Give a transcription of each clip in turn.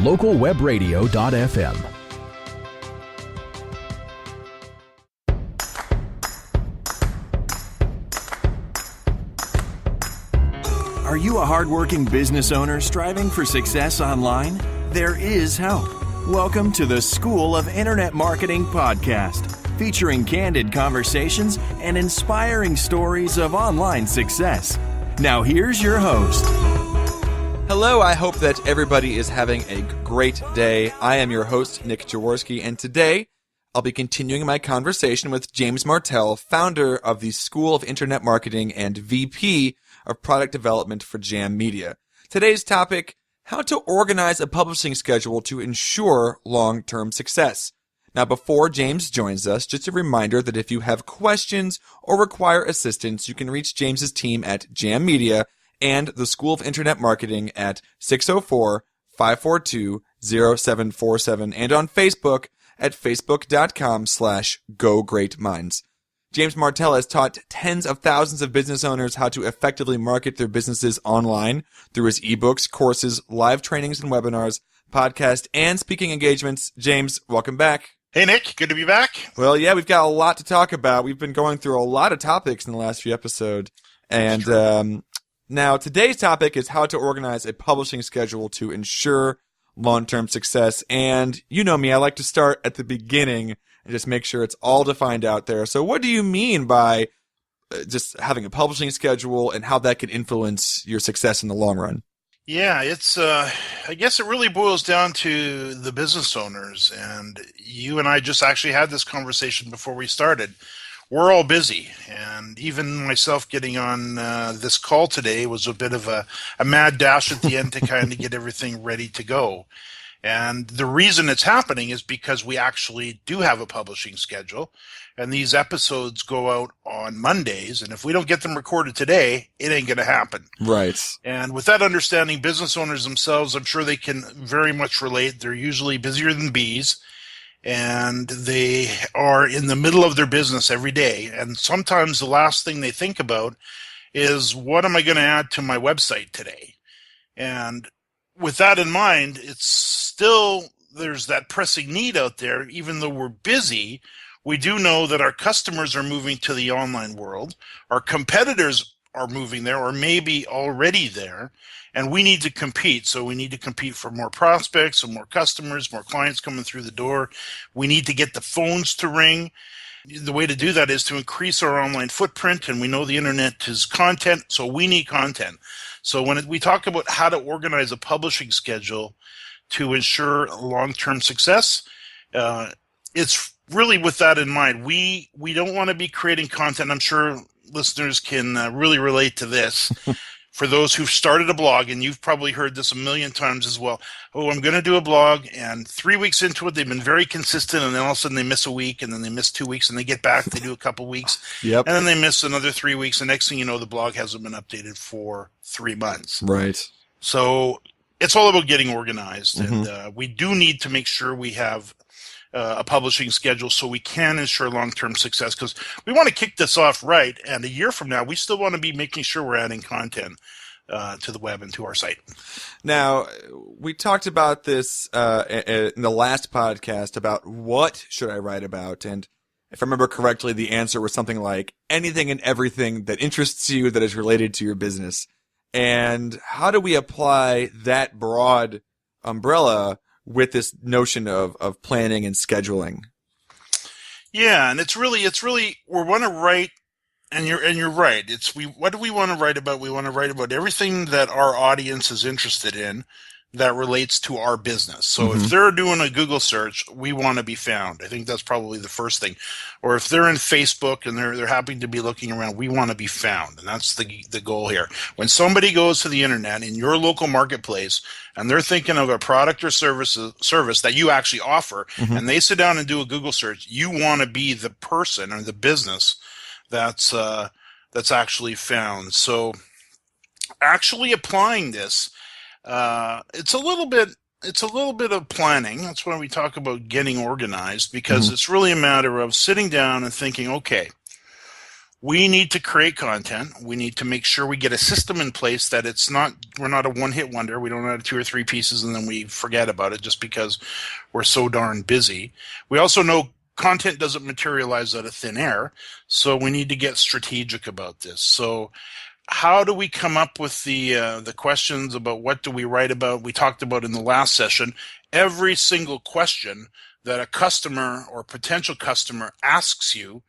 localwebradio.fm. Are you a hardworking business owner striving for success online? There is help. Welcome to the School of Internet Marketing podcast, featuring candid conversations and inspiring stories of online success. Now here's your host. Hello, I hope that everybody is having a great day. I am your host, Nick Jaworski, and today I'll be continuing my conversation with James Martell, founder of the School of Internet Marketing and VP of Product Development for Jam Media. Today's topic, how to organize a publishing schedule to ensure long-term success. Now, before James joins us, just a reminder that if you have questions or require assistance, you can reach James's team at Jam Media and the School of Internet Marketing at 604-542-0747 and on Facebook at facebook.com/GoGreatMinds. James Martell has taught tens of thousands of business owners how to effectively market their businesses online through his ebooks, courses, live trainings and webinars, podcast, and speaking engagements. James, welcome back. Hey, Nick. Good to be back. Well, yeah, we've got a lot to talk about. We've been going through a lot of topics in the last few episodes. And now today's topic is how to organize a publishing schedule to ensure long-term success. And you know me, I like to start at the beginning and just make sure it's all defined out there. So what do you mean by just having a publishing schedule and how that can influence your success in the long run? Yeah, it's I guess it really boils down to the business owners. And you and I just actually had this conversation before we started. We're all busy. And even myself getting on this call today was a bit of a mad dash at the end to kind of get everything ready to go. And the reason it's happening is because we actually do have a publishing schedule, and these episodes go out on Mondays, and if we don't get them recorded today, it ain't going to happen. Right. And with that understanding, business owners themselves, I'm sure they can very much relate. They're usually busier than bees, and they are in the middle of their business every day. And sometimes the last thing they think about is, what am I going to add to my website today? And with that in mind, it's still, there's that pressing need out there. Even though we're busy, we do know that our customers are moving to the online world. Our competitors are moving there or maybe already there, and we need to compete. So we need to compete for more prospects and more customers, more clients coming through the door. We need to get the phones to ring. The way to do that is to increase our online footprint, and we know the internet is content, so we need content. So when we talk about how to organize a publishing schedule to ensure long-term success, it's really with that in mind. We don't want to be creating content. I'm sure listeners can really relate to this. For those who've started a blog, and you've probably heard this a million times as well. Oh, I'm going to do a blog, and 3 weeks into it, they've been very consistent, and then all of a sudden they miss a week, and then they miss 2 weeks, and they get back, they do a couple weeks, Yep. And then they miss another 3 weeks, and next thing you know, the blog hasn't been updated for 3 months. Right. So it's all about getting organized, and we do need to make sure we have a publishing schedule so we can ensure long-term success, because we want to kick this off right, and a year from now we still want to be making sure we're adding content to the web and to our site. Now, we talked about this in the last podcast about what should I write about, and if I remember correctly, the answer was something like anything and everything that interests you that is related to your business. And how do we apply that broad umbrella with this notion of planning and scheduling? Yeah, and it's really we want to write, and you're right. What do we want to write about? We want to write about everything that our audience is interested in that relates to our business. So if they're doing a Google search, we want to be found. I think that's probably the first thing. Or if they're in Facebook and they're happy to be looking around, we want to be found. And that's the goal here. When somebody goes to the internet in your local marketplace and they're thinking of a product or service that you actually offer, and they sit down and do a Google search, you want to be the person or the business that's actually found. So actually applying this, it's a little bit of planning. That's why we talk about getting organized, because it's really a matter of sitting down and thinking, okay, we need to create content. We need to make sure we get a system in place that we're not a one-hit wonder. We don't have 2 or 3 pieces and then we forget about it just because we're so darn busy. We also know content doesn't materialize out of thin air, so we need to get strategic about this. So how do we come up with the questions about what do we write about? We talked about in the last session, every single question that a customer or potential customer asks you,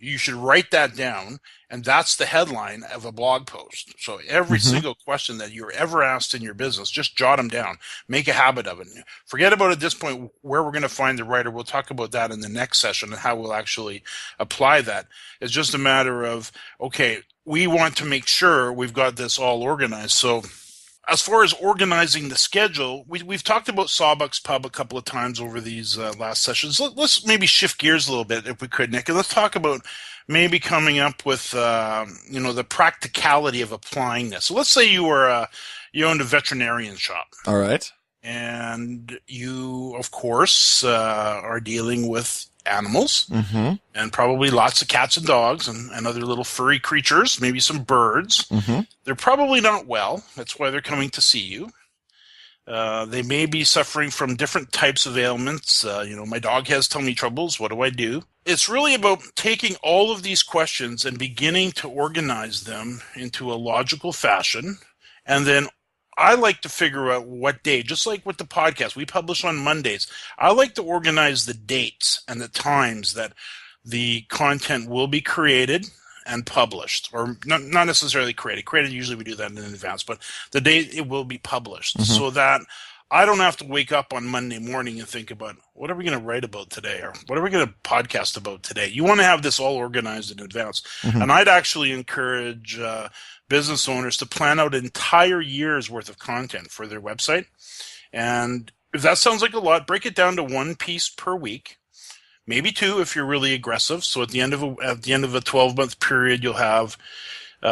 you should write that down, and that's the headline of a blog post. So every single question that you're ever asked in your business, just jot them down. Make a habit of it. Forget about at this point where we're going to find the writer. We'll talk about that in the next session and how we'll actually apply that. It's just a matter of, okay, we want to make sure we've got this all organized. So as far as organizing the schedule, we've talked about Sawbuck's Pub a couple of times over these last sessions. Let's maybe shift gears a little bit if we could, Nick, and let's talk about maybe coming up with the practicality of applying this. So let's say you owned a veterinarian shop. All right. And you, of course, are dealing with animals and probably lots of cats and dogs and other little furry creatures, maybe some birds. They're probably not well. That's why they're coming to see you. They may be suffering from different types of ailments. My dog has tummy troubles. What do I do? It's really about taking all of these questions and beginning to organize them into a logical fashion. And then I like to figure out what day, just like with the podcast, we publish on Mondays. I like to organize the dates and the times that the content will be created and published, or not necessarily created. Created, usually we do that in advance, but the date it will be published so that I don't have to wake up on Monday morning and think about what are we going to write about today or what are we going to podcast about today. You want to have this all organized in advance. And I'd actually encourage business owners to plan out an entire year's worth of content for their website. And if that sounds like a lot, break it down to 1 piece per week, maybe 2 if you're really aggressive. So at the end of a 12-month period, you'll have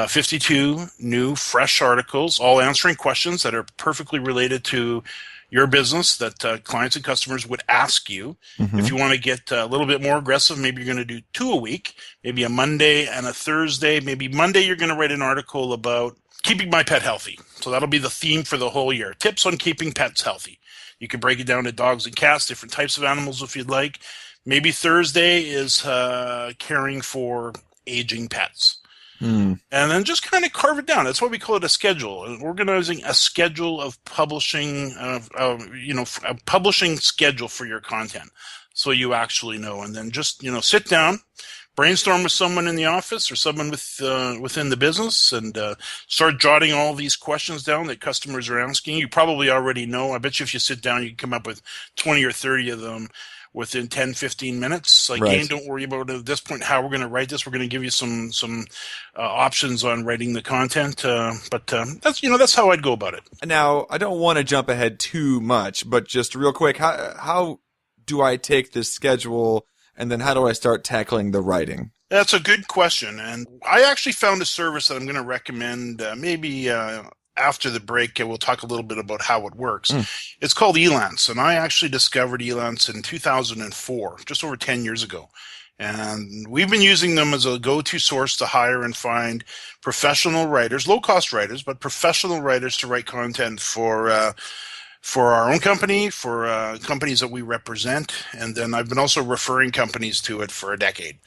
52 new, fresh articles, all answering questions that are perfectly related to your business that clients and customers would ask you. If you want to get a little bit more aggressive, maybe you're going to do 2 a week, maybe a Monday and a Thursday. Maybe Monday you're going to write an article about keeping my pet healthy. So that'll be the theme for the whole year. Tips on keeping pets healthy. You can break it down to dogs and cats, different types of animals if you'd like. Maybe Thursday is caring for aging pets. And then just kind of carve it down. That's why we call it a schedule. Organizing a schedule of publishing, a publishing schedule for your content, so you actually know. And then just sit down, brainstorm with someone in the office or someone within the business, and start jotting all these questions down that customers are asking. You probably already know. I bet you if you sit down, you can come up with 20 or 30 of them within 10, 15 minutes. Again, don't worry about at this point how we're going to write this. We're going to give you some options on writing the content, but that's how I'd go about it. Now, I don't want to jump ahead too much, but just real quick, how do I take this schedule, and then how do I start tackling the writing? That's a good question, and I actually found a service that I'm going to recommend maybe after the break. We'll talk a little bit about how it works. It's called Elance, and I actually discovered Elance in 2004, just over 10 years ago. And we've been using them as a go-to source to hire and find professional writers, low-cost writers, but professional writers to write content for our own company, for companies that we represent. And then I've been also referring companies to it for a decade.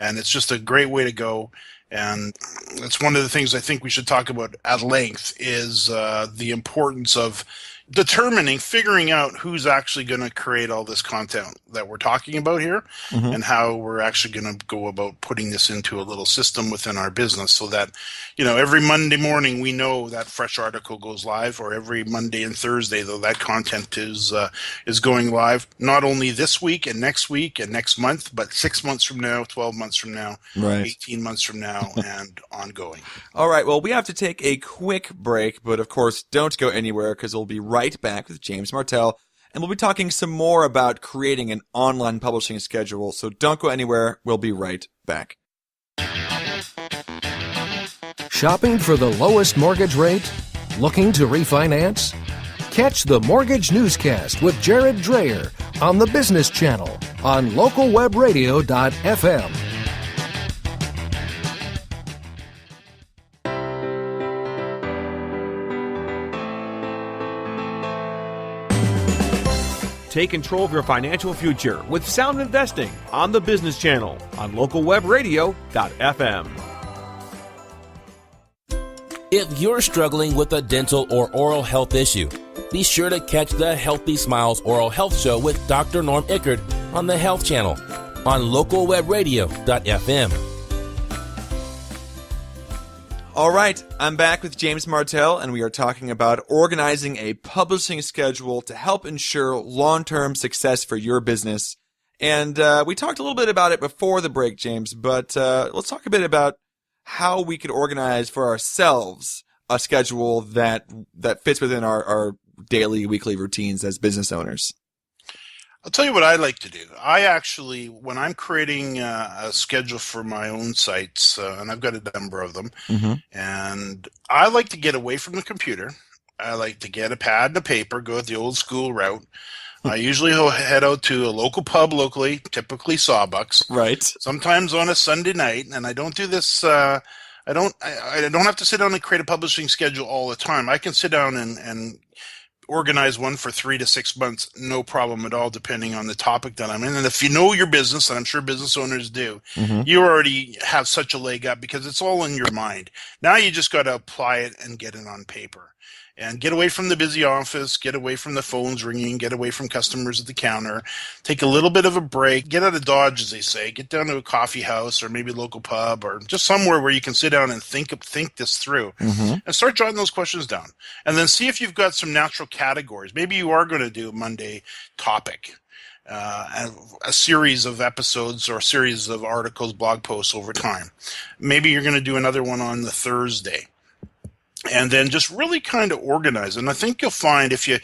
And it's just a great way to go. And it's one of the things I think we should talk about at length is the importance of figuring out who's actually going to create all this content that we're talking about here, and how we're actually going to go about putting this into a little system within our business so that, every Monday morning we know that fresh article goes live, or every Monday and Thursday, though, that content is going live, not only this week and next month, but 6 months from now, 12 months from now, 18 months from now, and ongoing. All right. Well, we have to take a quick break, but of course, don't go anywhere because we'll be right back with James Martell, and we'll be talking some more about creating an online publishing schedule. So don't go anywhere. We'll be right back. Shopping for the lowest mortgage rate? Looking to refinance? Catch the Mortgage Newscast with Jared Dreyer on the Business Channel on localwebradio.fm. Take control of your financial future with Sound Investing on the Business Channel on localwebradio.fm. If you're struggling with a dental or oral health issue, be sure to catch the Healthy Smiles Oral Health Show with Dr. Norm Ickard on the Health Channel on localwebradio.fm. All right, I'm back with James Martell, and we are talking about organizing a publishing schedule to help ensure long-term success for your business. And we talked a little bit about it before the break, James, but let's talk a bit about how we could organize for ourselves a schedule that fits within our daily, weekly routines as business owners. I'll tell you what I like to do. I actually, when I'm creating a schedule for my own sites, and I've got a number of them, and I like to get away from the computer. I like to get a pad and a paper, go the old school route. I usually head out to a local pub locally, typically Sawbucks. Right. Sometimes on a Sunday night, and I don't do this. I don't have to sit down and create a publishing schedule all the time. I can sit down and organize one for 3 to 6 months, no problem at all, depending on the topic that I'm in. And if you know your business, and I'm sure business owners do, you already have such a leg up because it's all in your mind. Now you just got to apply it and get it on paper. And get away from the busy office, get away from the phones ringing, get away from customers at the counter, take a little bit of a break, get out of Dodge, as they say, get down to a coffee house or maybe a local pub or just somewhere where you can sit down and think this through and start jotting those questions down. And then see if you've got some natural categories. Maybe you are going to do a Monday topic. A series of episodes or a series of articles, blog posts over time. Maybe you're going to do another one on the Thursday. And then just really kind of organize. And I think you'll find if you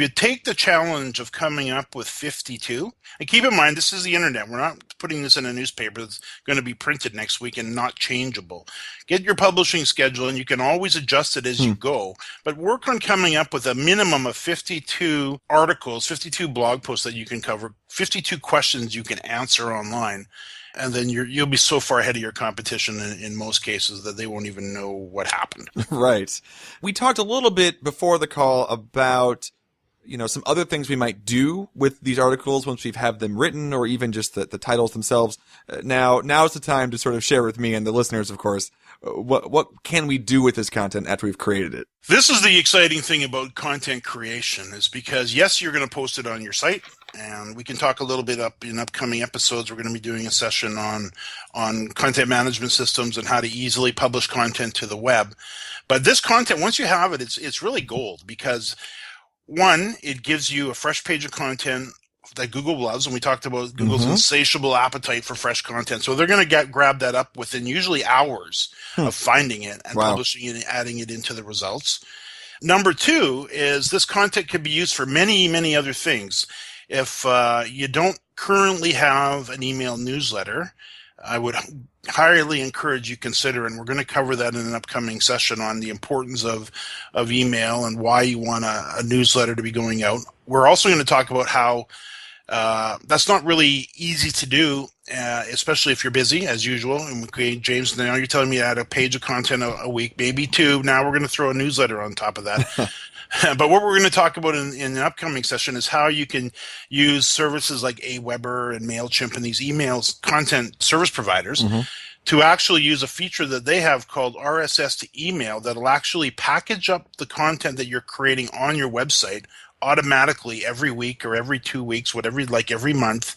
take the challenge of coming up with 52, and keep in mind, this is the internet. We're not putting this in a newspaper that's going to be printed next week and not changeable. Get your publishing schedule, and you can always adjust it as you go. But work on coming up with a minimum of 52 articles, 52 blog posts that you can cover, 52 questions you can answer online. And then you'll be so far ahead of your competition in most cases that they won't even know what happened. Right. We talked a little bit before the call about, some other things we might do with these articles once we've have them written, or even just the titles themselves. Now's the time to sort of share with me and the listeners, of course, what can we do with this content after we've created it? This is the exciting thing about content creation, is because, yes, you're going to post it on your site. And we can talk a little bit in upcoming episodes. We're going to be doing a session on content management systems and how to easily publish content to the web. But this content, once you have it, it's really gold, because one, it gives you a fresh page of content that Google loves, and we talked about Google's insatiable appetite for fresh content. So they're going to grab that up within usually hours of finding it and publishing it and adding it into the results. Number two is this content could be used for many, many other things. If you don't currently have an email newsletter, I would highly encourage you consider, and we're going to cover that in an upcoming session on the importance of email and why you want a newsletter to be going out. We're also going to talk about how that's not really easy to do, especially if you're busy, as usual. And okay, James, now you're telling me to add a page of content a week, maybe two. Now we're going to throw a newsletter on top of that. But what we're going to talk about in the upcoming session is how you can use services like Aweber and MailChimp and these emails content service providers to actually use a feature that they have called RSS to email that'll actually package up the content that you're creating on your website automatically every week or every 2 weeks, whatever, like every month,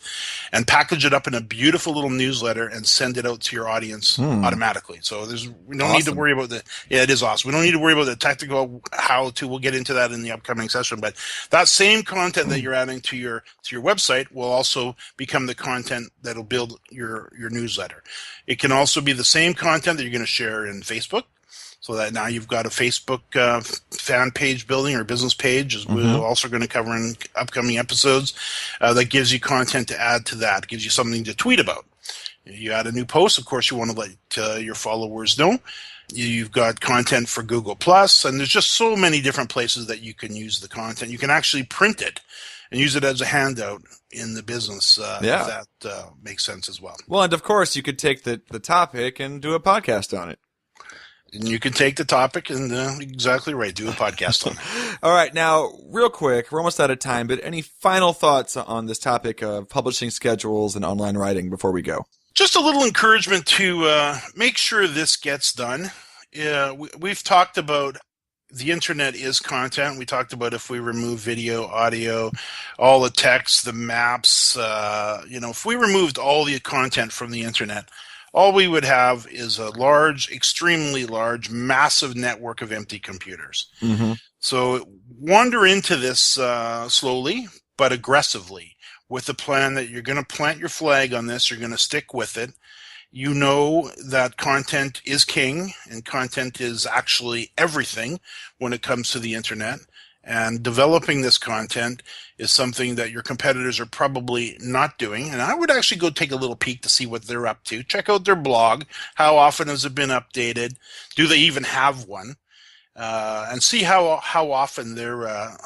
and package it up in a beautiful little newsletter and send it out to your audience automatically. So we don't need to worry about it is awesome. We don't need to worry about the technical how to. We'll get into that in the upcoming session. But that same content that you're adding to your website will also become the content that'll build your newsletter. It can also be the same content that you're going to share in Facebook. So that now you've got a Facebook fan page building or business page, as we're also going to cover in upcoming episodes, that gives you content to add to that. It gives you something to tweet about. You add a new post, of course, you want to let your followers know. You've got content for Google+, and there's just so many different places that you can use the content. You can actually print it and use it as a handout in the business, if that makes sense as well. Well, and of course, you could take the topic and do a podcast on it. And you can take the topic and exactly right, do a podcast on it. All right, now, real quick, we're almost out of time, but any final thoughts on this topic of publishing schedules and online writing before we go? Just a little encouragement to make sure this gets done. We've talked about the internet is content. We talked about if we remove video, audio, all the text, the maps, if we removed all the content from the internet, all we would have is a large, extremely large, massive network of empty computers. Mm-hmm. So wander into this slowly but aggressively with the plan that you're going to plant your flag on this, you're going to stick with it. You know that content is king, and content is actually everything when it comes to the internet. And developing this content is something that your competitors are probably not doing. And I would actually go take a little peek to see what they're up to. Check out their blog. How often has it been updated? Do they even have one? And see how often they're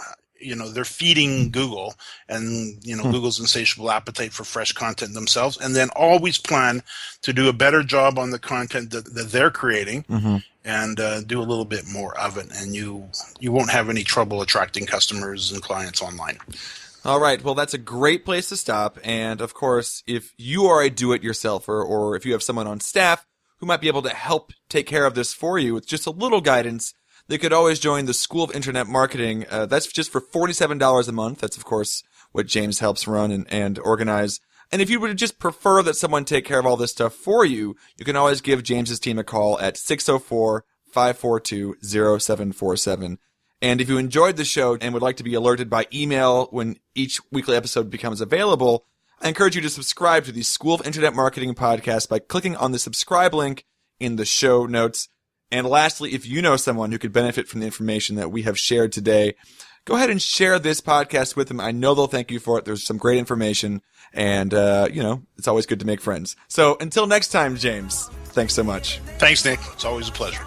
feeding Google and, Google's insatiable appetite for fresh content themselves. And then always plan to do a better job on the content that they're creating. Mm-hmm. And do a little bit more of it, and you won't have any trouble attracting customers and clients online. All right. Well, that's a great place to stop. And, of course, if you are a do-it-yourselfer or if you have someone on staff who might be able to help take care of this for you with just a little guidance, they could always join the School of Internet Marketing. That's just for $47 a month. That's, of course, what James helps run and organize. And if you would just prefer that someone take care of all this stuff for you, you can always give James's team a call at 604-542-0747. And if you enjoyed the show and would like to be alerted by email when each weekly episode becomes available, I encourage you to subscribe to the School of Internet Marketing podcast by clicking on the subscribe link in the show notes. And lastly, if you know someone who could benefit from the information that we have shared today, go ahead and share this podcast with them. I know they'll thank you for it. There's some great information, and, it's always good to make friends. So until next time, James, thanks so much. Thanks, Nick. It's always a pleasure.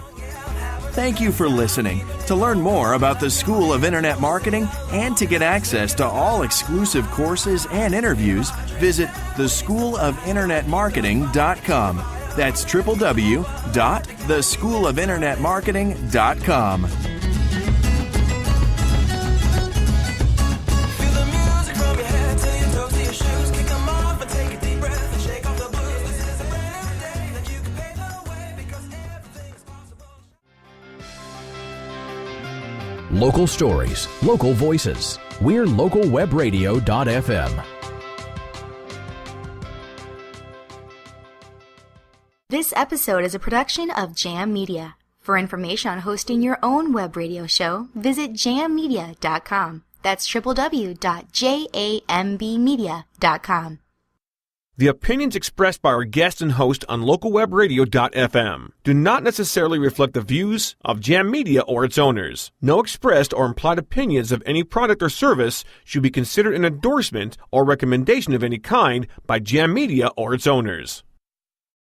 Thank you for listening. To learn more about the School of Internet Marketing and to get access to all exclusive courses and interviews, visit theschoolofinternetmarketing.com. That's www.theschoolofinternetmarketing.com. Local stories, local voices. We're localwebradio.fm. This episode is a production of Jam Media. For information on hosting your own web radio show, visit jammedia.com. That's www.jambmedia.com. The opinions expressed by our guest and host on localwebradio.fm do not necessarily reflect the views of Jam Media or its owners. No expressed or implied opinions of any product or service should be considered an endorsement or recommendation of any kind by Jam Media or its owners.